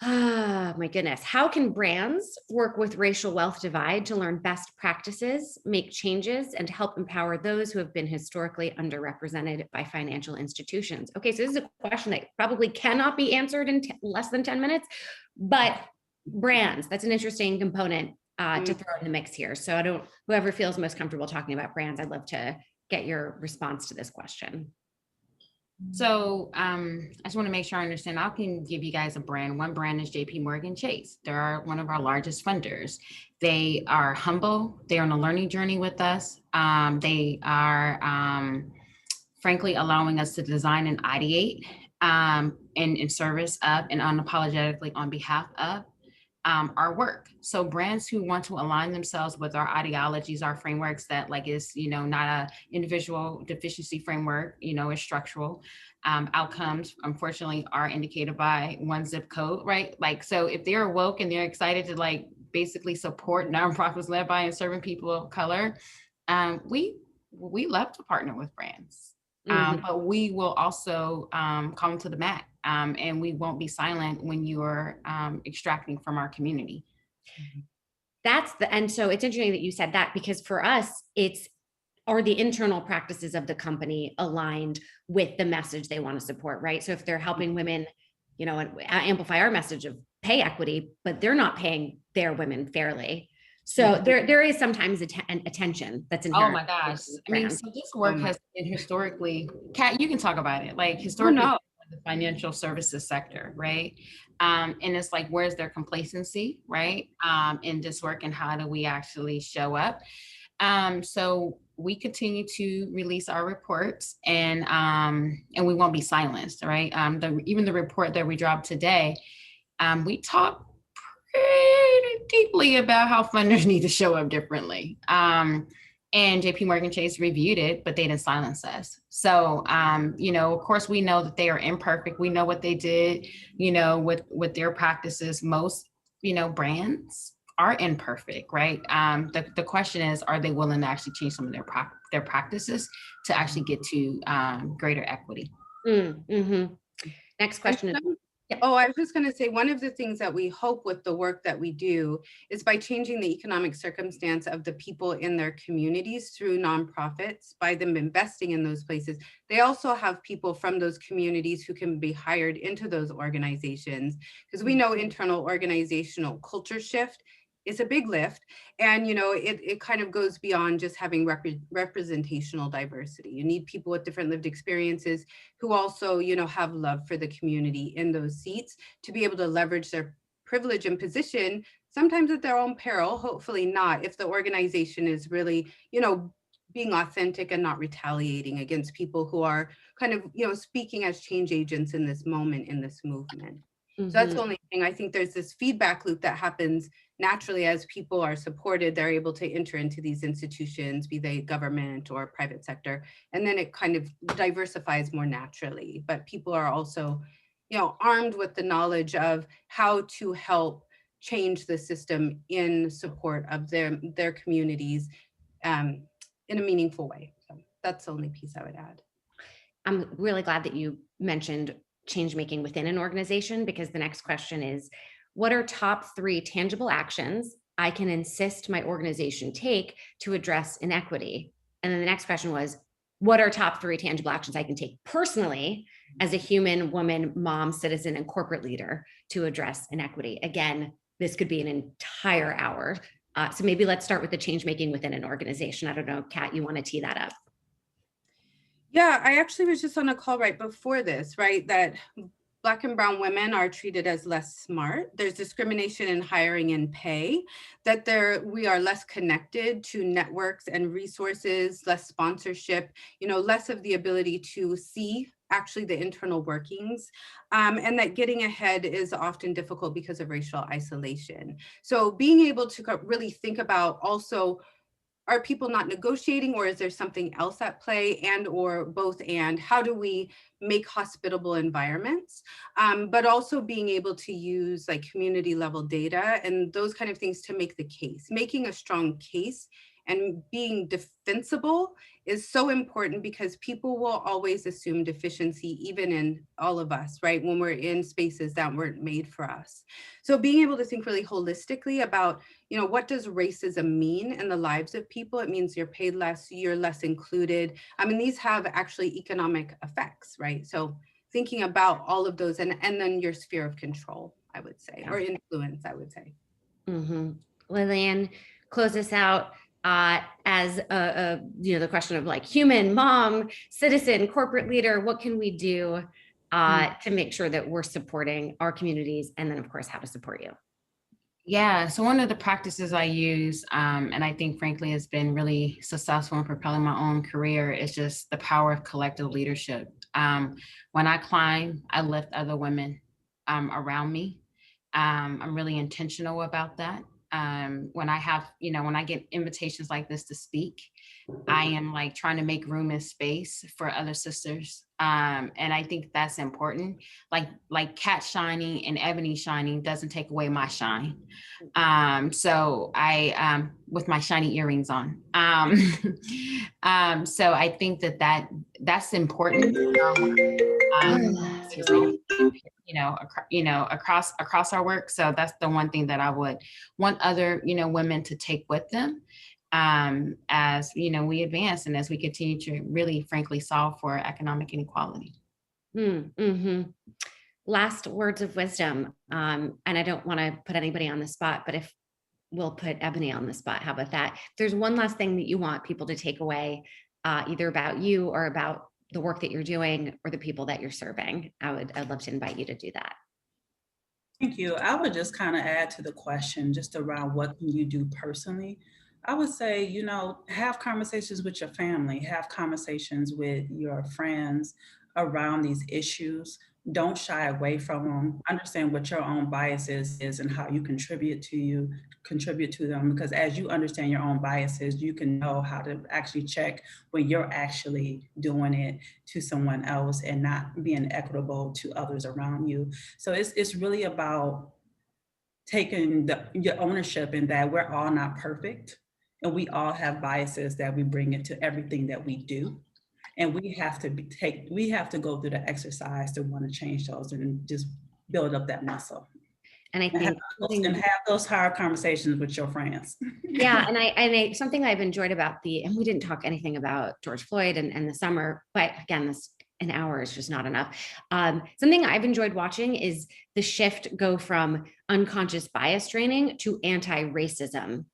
My goodness. How can brands work with racial wealth divide to learn best practices, make changes, and help empower those who have been historically underrepresented by financial institutions? Okay, so this is a question that probably cannot be answered in less than 10 minutes, but brands, that's an interesting component to throw in the mix here. So whoever feels most comfortable talking about brands, I'd love to get your response to this question. So I just want to make sure I understand. I can give you guys a brand. One brand is JP Morgan Chase. They're one of our largest funders. They are humble. They're on a learning journey with us. They are frankly allowing us to design and ideate in service of and unapologetically on behalf of our work. So brands who want to align themselves with our ideologies, our frameworks that like is, you know, not a individual deficiency framework, you know, is structural. Outcomes, unfortunately, are indicated by one zip code, right? Like, so if they're woke and they're excited to like basically support nonprofits led by and serving people of color, we love to partner with brands. But we will also come to the mat, and we won't be silent when you are extracting from our community. And so it's interesting that you said that, because for us, are the internal practices of the company aligned with the message they want to support, right? So if they're helping women, amplify our message of pay equity, but they're not paying their women fairly. So there is sometimes a tension that's inherent. Oh my gosh. I mean, so this work has been historically, Kat, you can talk about it, like historically, the financial services sector, right? And it's like, where's their complacency, right? In this work, and how do we actually show up? So we continue to release our reports, and we won't be silenced, right? Even the report that we dropped today, we talk pretty deeply about how funders need to show up differently. And JP Morgan Chase reviewed it, but they didn't silence us. So, of course, we know that they are imperfect. We know what they did, with their practices. Most, brands are imperfect, right? The question is, are they willing to actually change some of their practices to actually get to greater equity? Mm-hmm. Next question is. Yeah. Oh, I was just going to say, one of the things that we hope with the work that we do is by changing the economic circumstance of the people in their communities through nonprofits, by them investing in those places. They also have people from those communities who can be hired into those organizations, because we know internal organizational culture shift is a big lift. And, it kind of goes beyond just having representational diversity. You need people with different lived experiences who also, have love for the community in those seats to be able to leverage their privilege and position, sometimes at their own peril, hopefully not, if the organization is really, being authentic and not retaliating against people who are kind of, speaking as change agents in this moment, in this movement. So that's the only thing. I think there's this feedback loop that happens naturally as people are supported. They're able to enter into these institutions, be they government or private sector, and then it kind of diversifies more naturally. But people are also, armed with the knowledge of how to help change the system in support of their communities in a meaningful way. So that's the only piece I would add. I'm really glad that you mentioned change making within an organization, because the next question is, what are top 3 tangible actions I can insist my organization take to address inequity? And then the next question was, what are top 3 tangible actions I can take personally as a human, woman, mom, citizen, and corporate leader to address inequity? Again, this could be an entire hour. So maybe let's start with the change making within an organization. I don't know, Kat, you want to tee that up? Yeah, I actually was just on a call right before this, right? That Black and brown women are treated as less smart. There's discrimination in hiring and pay, that we are less connected to networks and resources, less sponsorship, less of the ability to see actually the internal workings, and that getting ahead is often difficult because of racial isolation. So being able to really think about also, are people not negotiating, or is there something else at play, and or both? And how do we make hospitable environments, but also being able to use like community level data and those kind of things to make the case. Making a strong case and being defensible is so important, because people will always assume deficiency, even in all of us, right? When we're in spaces that weren't made for us. So being able to think really holistically about, what does racism mean in the lives of people? It means you're paid less, you're less included. I mean, these have actually economic effects, right? So thinking about all of those, and then your sphere of control, I would say, or influence, I would say. Lillian, close us out. As the question of like human, mom, citizen, corporate leader, what can we do to make sure that we're supporting our communities, and then of course how to support you? Yeah, so one of the practices I use, and I think frankly has been really successful in propelling my own career, is just the power of collective leadership. When I climb, I lift other women around me. I'm really intentional about that. when I have, when I get invitations like this to speak, I am like trying to make room and space for other sisters. And I think that's important. Like Kat shining and Ebony shining doesn't take away my shine. So I, with my shiny earrings on. So I think that's important. Excuse me. Across our work. So that's the one thing that I would want other, women to take with them, as, we advance and as we continue to really, frankly, solve for economic inequality. Mm-hmm. Last words of wisdom. And I don't want to put anybody on the spot, but if we'll put Ebony on the spot, how about that? If there's one last thing that you want people to take away, either about you or about the work that you're doing or the people that you're serving, I'd love to invite you to do that. Thank you. I would just kind of add to the question just around what can you do personally. I would say, have conversations with your family, have conversations with your friends around these issues. Don't shy away from them. Understand what your own biases is and how you contribute to them. Because as you understand your own biases, you can know how to actually check when you're actually doing it to someone else and not being equitable to others around you. So it's really about taking your ownership in that we're all not perfect and we all have biases that we bring into everything that we do. And we have to go through the exercise to want to change those and just build up that muscle. And I think have those hard conversations with your friends. Yeah, and something I've enjoyed about and we didn't talk anything about George Floyd and the summer, but again, an hour is just not enough. Something I've enjoyed watching is the shift go from unconscious bias training to anti-racism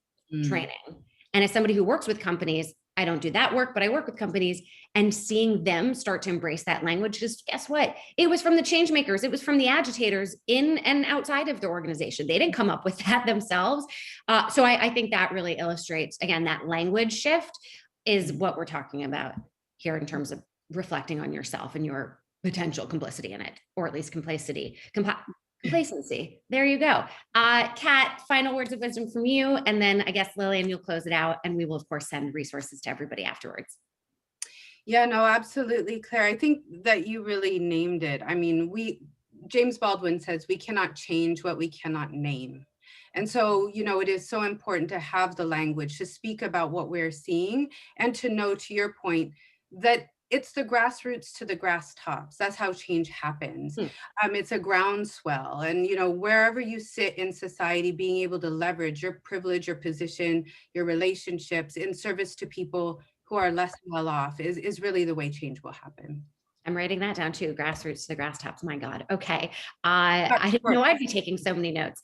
training. And as somebody who works with companies, I don't do that work, but I work with companies, and seeing them start to embrace that language, just guess what? It was from the change makers. It was from the agitators in and outside of the organization. They didn't come up with that themselves. So I think that really illustrates, again, that language shift is what we're talking about here in terms of reflecting on yourself and your potential complicity in it, or at least complacency. There you go. Kat, final words of wisdom from you. And then I guess Lillian, you'll close it out, and we will of course send resources to everybody afterwards. Yeah, no, absolutely, Claire. I think that you really named it. I mean, James Baldwin says we cannot change what we cannot name. And so, it is so important to have the language to speak about what we're seeing and to know, to your point, that it's the grassroots to the grass tops. That's how change happens. It's a groundswell. And, wherever you sit in society, being able to leverage your privilege, your position, your relationships in service to people who are less well off is really the way change will happen. I'm writing that down too. Grassroots to the grass tops. My God. Okay. I didn't know I'd be taking so many notes.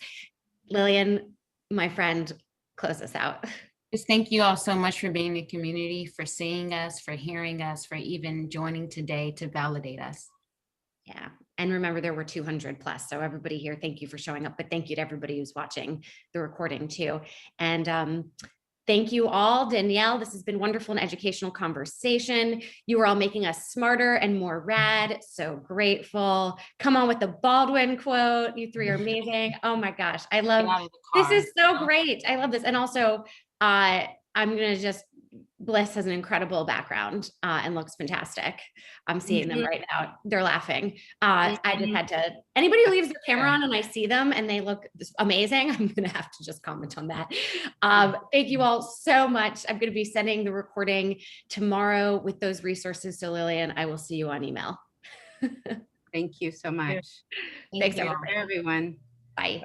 Lillian, my friend, close us out. Just thank you all so much for being in the community, for seeing us, for hearing us, for even joining today to validate us. Yeah. And remember, there were 200 plus. So everybody here, thank you for showing up, but thank you to everybody who's watching the recording too. And thank you all. Danielle, this has been wonderful and educational conversation. You are all making us smarter and more rad. So grateful. Come on with the Baldwin quote. You three are amazing. Oh my gosh. I love this. Is so great. I love this. And also, I'm going to Bliss has an incredible background and looks fantastic. I'm seeing them right now. They're laughing. I just had to, anybody who leaves their camera on and I see them and they look amazing, I'm going to have to just comment on that. Thank you all so much. I'm going to be sending the recording tomorrow with those resources. So Lillian, I will see you on email. Thank you so much. Thanks everyone. Bye.